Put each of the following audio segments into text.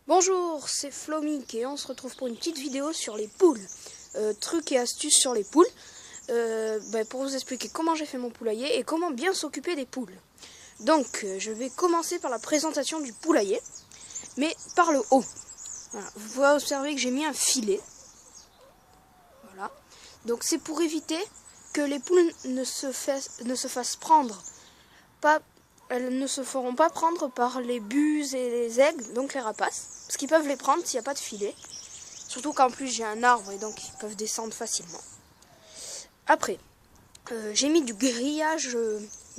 Bonjour, c'est Flomic et on se retrouve pour une petite vidéo sur les poules. Trucs et astuces sur les poules. Pour vous expliquer comment j'ai fait mon poulailler et comment bien s'occuper des poules. Donc, je vais commencer par la présentation du poulailler, mais par le haut. Voilà. Vous pouvez observer que j'ai mis un filet. Voilà. Donc, c'est pour éviter que les poules ne se fassent prendre. Elles ne se feront pas prendre par les buses et les aigles, donc les rapaces. Parce qu'ils peuvent les prendre s'il n'y a pas de filet. Surtout qu'en plus j'ai un arbre et donc ils peuvent descendre facilement. Après, j'ai mis du grillage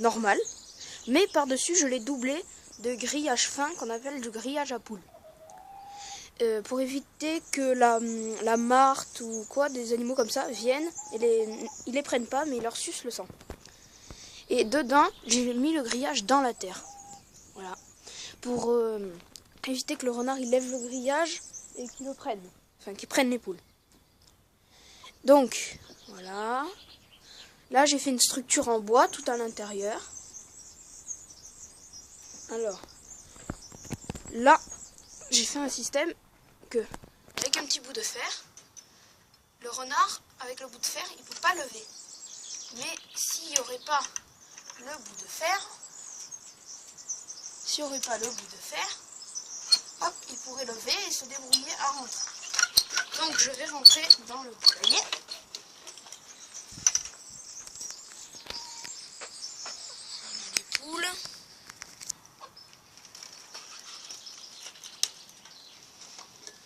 normal. Mais par-dessus je l'ai doublé de grillage fin qu'on appelle du grillage à poules. Pour éviter que la marthe ou quoi, des animaux comme ça viennent et ils les prennent pas mais ils leur sucent le sang. Et dedans, j'ai mis le grillage dans la terre. Voilà. Pour éviter que le renard il lève le grillage et qu'il le prenne. Enfin, qu'il prenne les poules. Donc, voilà. Là, j'ai fait une structure en bois tout à l'intérieur. Alors, là, j'ai fait un système que, avec un petit bout de fer, le renard, avec le bout de fer, il ne peut pas lever. Mais s'il n'y aurait pas le bout de fer, hop, il pourrait lever et se débrouiller à rentrer. Donc je vais rentrer dans le poulailler. Les poules.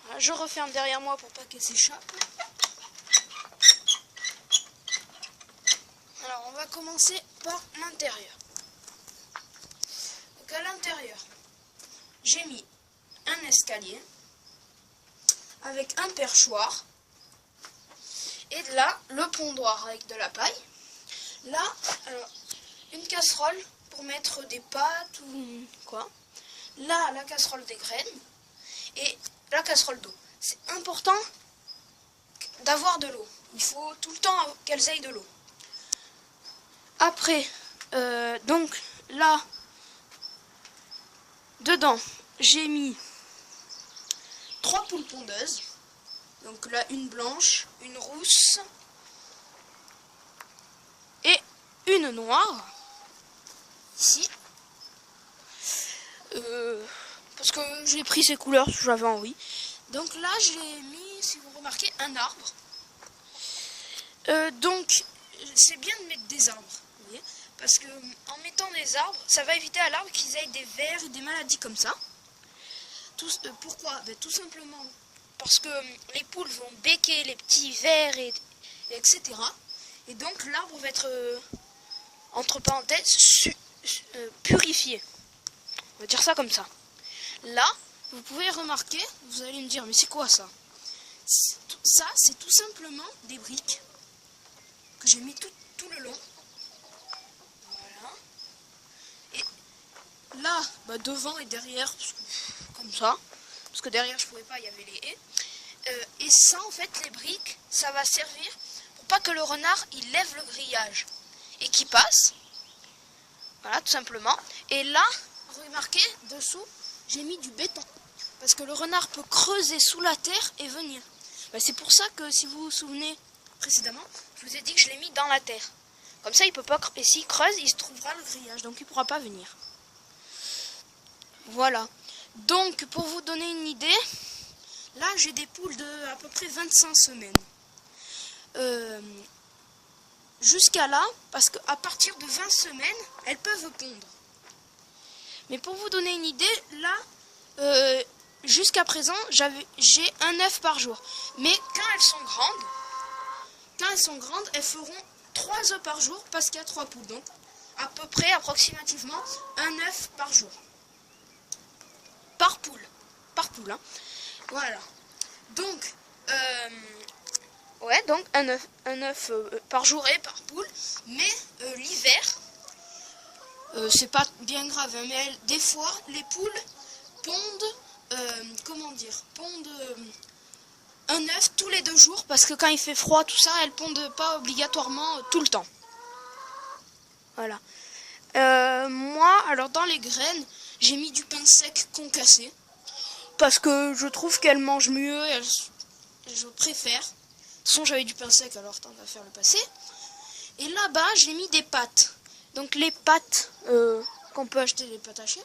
Voilà, je referme derrière moi pour pas qu'elles s'échappent. Alors on va commencer par l'intérieur. Donc à l'intérieur, j'ai mis un escalier avec un perchoir et là le pondoir avec de la paille. Là, alors, une casserole pour mettre des pâtes ou quoi. Là, la casserole des graines et la casserole d'eau. C'est important d'avoir de l'eau. Il faut tout le temps qu'elles aient de l'eau. Après, donc là, dedans, j'ai mis 3 poules pondeuses. Donc là, une blanche, une rousse et une noire. Ici. Parce que j'ai pris ces couleurs, j'avais envie. Donc là, j'ai mis, si vous remarquez, un arbre. Donc, c'est bien de mettre des arbres. Vous voyez, parce que en mettant des arbres, ça va éviter à l'arbre qu'ils aient des vers et des maladies comme ça. Pourquoi? Tout simplement parce que les poules vont becquer les petits vers etc. Et donc l'arbre va être, entre parenthèses, purifié. On va dire ça comme ça. Là, vous pouvez remarquer, vous allez me dire, mais c'est quoi ça? Ça, c'est tout simplement des briques que j'ai mis tout le long. Voilà. Et là, devant et derrière, comme ça, parce que derrière je pouvais pas, il y avait les haies. Et ça, en fait, les briques, ça va servir pour pas que le renard il lève le grillage et qu'il passe. Voilà, tout simplement. Et là, remarquez, dessous, j'ai mis du béton. Parce que le renard peut creuser sous la terre et venir. C'est pour ça que, si vous vous souvenez précédemment, je vous ai dit que je l'ai mis dans la terre. Comme ça, il peut pas. Et s'il creuse, il se trouvera le grillage, donc il pourra pas venir. Voilà. Donc, pour vous donner une idée, là, j'ai des poules de à peu près 25 semaines. Jusqu'à là, parce qu'à partir de 20 semaines, elles peuvent pondre. Mais pour vous donner une idée, là, jusqu'à présent, j'ai un œuf par jour. Mais quand elles sont grandes, elles feront 3 œufs par jour parce qu'il y a 3 poules. Donc, à peu près, approximativement, un œuf par jour. Par poule, hein. Voilà. Donc, donc un œuf par jour et par poule. Mais l'hiver, c'est pas bien grave, hein, mais des fois, les poules pondent, un œuf tous les 2 jours, parce que quand il fait froid, tout ça, elles pondent pas obligatoirement tout le temps. Voilà. Moi, alors dans les graines, j'ai mis du pain sec concassé. parce que je trouve qu'elle mange mieux, je préfère. De toute façon, j'avais du pain sec, alors tant qu'à faire le passer. Et là-bas, j'ai mis des pâtes. Donc les pâtes qu'on peut acheter, les pâtes à chien,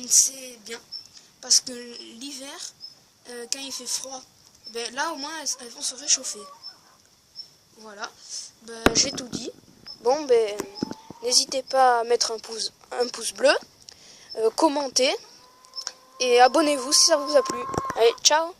c'est bien. Parce que l'hiver, quand il fait froid, ben, là au moins elles vont se réchauffer. Voilà, ben, j'ai tout dit. Bon, ben, n'hésitez pas à mettre un pouce bleu, commenter et abonnez-vous si ça vous a plu. Allez, ciao!